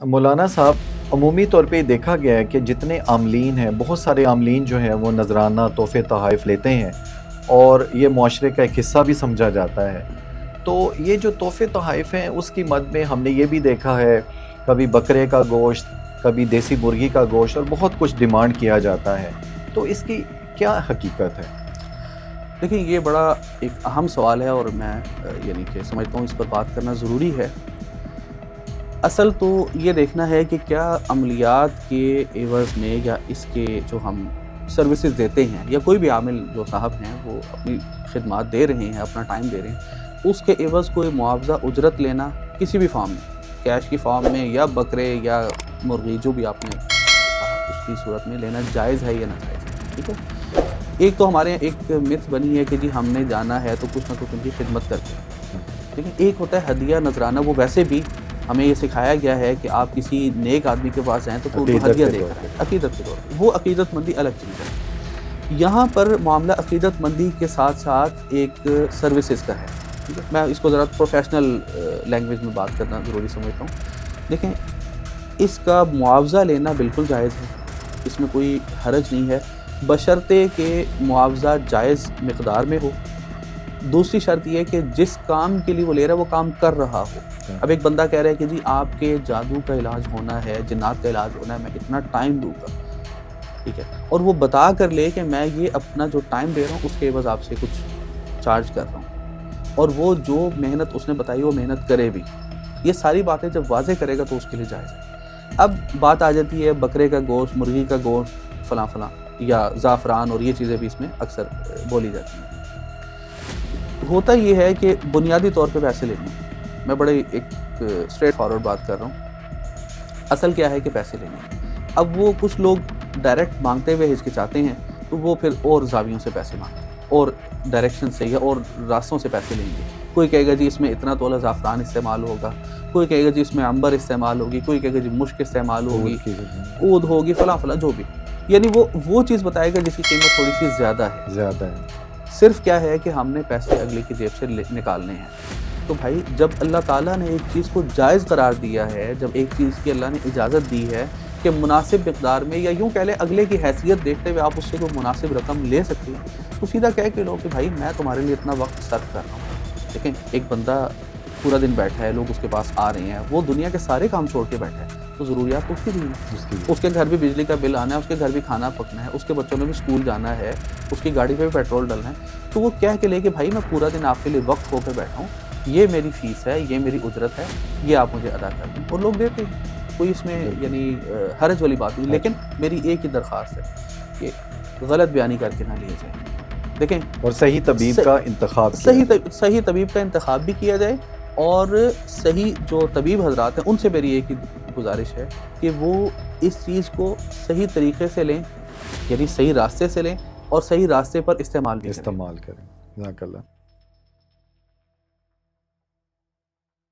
مولانا صاحب، عمومی طور پہ دیکھا گیا ہے کہ جتنے عاملین ہیں، بہت سارے عاملین جو ہیں وہ نذرانہ تحفے تحائف لیتے ہیں اور یہ معاشرے کا ایک حصہ بھی سمجھا جاتا ہے۔ تو یہ جو تحفے تحائف ہیں اس کی مد میں ہم نے یہ بھی دیکھا ہے، کبھی بکرے کا گوشت، کبھی دیسی مرغی کا گوشت اور بہت کچھ ڈیمانڈ کیا جاتا ہے۔ تو اس کی کیا حقیقت ہے؟ دیکھیں، یہ بڑا ایک اہم سوال ہے اور میں یعنی کہ سمجھتا ہوں اس پر بات کرنا ضروری ہے۔ اصل تو یہ دیکھنا ہے کہ کیا عملیات کے عوض میں یا اس کے جو ہم سروسز دیتے ہیں یا کوئی بھی عامل جو صاحب ہیں وہ اپنی خدمات دے رہے ہیں، اپنا ٹائم دے رہے ہیں، اس کے عوض کوئی معاوضہ اجرت لینا کسی بھی فارم میں، کیش کی فارم میں یا بکرے یا مرغی جو بھی آپ نے کہا اس کی صورت میں لینا جائز ہے یا ناجائز ہے، ٹھیک ہے؟ ایک تو ہمارے ایک مت بنی ہے کہ جی ہم نے جانا ہے تو کچھ نہ کچھ ان کی خدمت کرتے ہیں، لیکن ایک ہوتا ہے ہدیہ نذرانہ، وہ ویسے بھی ہمیں یہ سکھایا گیا ہے کہ آپ کسی نیک آدمی کے پاس جائیں تو ان کو ہدیہ دے کر آئیں، عقیدت کے طور پر، وہ عقیدت مندی الگ چیز ہے۔ یہاں پر معاملہ عقیدت مندی کے ساتھ ساتھ ایک سروسز کا ہے، ٹھیک ہے؟ میں اس کو ذرا پروفیشنل لینگویج میں بات کرنا ضروری سمجھتا ہوں۔ دیکھیں، اس کا معاوضہ لینا بالکل جائز ہے، اس میں کوئی حرج نہیں ہے، بشرطے کہ معاوضہ جائز مقدار میں ہو۔ دوسری شرط یہ کہ جس کام کے لیے وہ لے رہا ہے وہ کام کر رہا ہو۔ اب ایک بندہ کہہ رہا ہے کہ جی آپ کے جادو کا علاج ہونا ہے، جنات کا علاج ہونا ہے، میں اتنا ٹائم دوں گا، ٹھیک ہے، اور وہ بتا کر لے کہ میں یہ اپنا جو ٹائم دے رہا ہوں اس کے عوض آپ سے کچھ چارج کر رہا ہوں، اور وہ جو محنت اس نے بتائی وہ محنت کرے بھی، یہ ساری باتیں جب واضح کرے گا تو اس کے لیے جائز ہے۔ اب بات آ جاتی ہے بکرے کا گوشت، مرغی کا گوشت، فلاں فلاں یا زعفران اور یہ چیزیں بھی اس میں اکثر بولی جاتی ہیں۔ ہوتا یہ ہے کہ بنیادی طور پہ پیسے لینے ہیں، میں بڑے ایک اسٹریٹ فارورڈ بات کر رہا ہوں۔ اصل کیا ہے کہ پیسے لینے ہیں۔ اب وہ کچھ لوگ ڈائریکٹ مانگتے ہوئے ہچکچاتے ہیں تو وہ پھر اور زاویوں سے پیسے مانگتے ہیں اور ڈائریکشن سے یا اور راستوں سے پیسے لیں گے۔ کوئی کہے گا جی اس میں اتنا تولہ زعفران استعمال ہوگا، کوئی کہے گا جی اس میں عنبر استعمال ہوگی، کوئی کہے گا جی مشک استعمال ہوگی، عود ہوگی، فلاں فلاں جو بھی، یعنی وہ چیز بتائے گا جس کی قیمت تھوڑی سی زیادہ ہے۔ صرف کیا ہے کہ ہم نے پیسے اگلے کی جیب سے نکالنے ہیں۔ تو بھائی، جب اللہ تعالیٰ نے ایک چیز کو جائز قرار دیا ہے، جب ایک چیز کی اللہ نے اجازت دی ہے کہ مناسب مقدار میں، یا یوں کہہ لیں اگلے کی حیثیت دیکھتے ہوئے آپ اس سے کوئی مناسب رقم لے سکتے ہیں، تو سیدھا کہہ کے لو کہ بھائی میں تمہارے لیے اتنا وقت صرف کر رہا ہوں۔ لیکن ایک بندہ پورا دن بیٹھا ہے، لوگ اس کے پاس آ رہے ہیں، وہ دنیا کے سارے کام چھوڑ کے بیٹھا ہے، تو ضروریات اس کی بھی ہیں، اس کے گھر بھی بجلی کا بل آنا ہے، اس کے گھر بھی کھانا پکنا ہے، اس کے بچوں نے بھی اسکول جانا ہے، اس کی گاڑی پہ بھی پیٹرول ڈلنا ہے، تو وہ کہہ کے لے کہ بھائی میں پورا دن آپ کے لیے وقف ہو کے بیٹھا ہوں، یہ میری فیس ہے، یہ میری اجرت ہے، یہ آپ مجھے ادا کر دیں، اور لوگ دیتے ہیں، کوئی اس میں یعنی حرج والی بات نہیں۔ لیکن میری ایک ہی درخواست ہے کہ غلط بیانی کر کے نہ لیے جائے، دیکھیں، اور صحیح طبیب کا انتخاب صحیح طبیب کا انتخاب بھی کیا جائے، اور صحیح جو طبیب حضرات ہیں ان سے میری ایک ہی گزارش ہے کہ وہ اس چیز کو صحیح طریقے سے لیں، یعنی صحیح راستے سے لیں اور صحیح راستے پر استعمال کریں۔ جزاک اللہ۔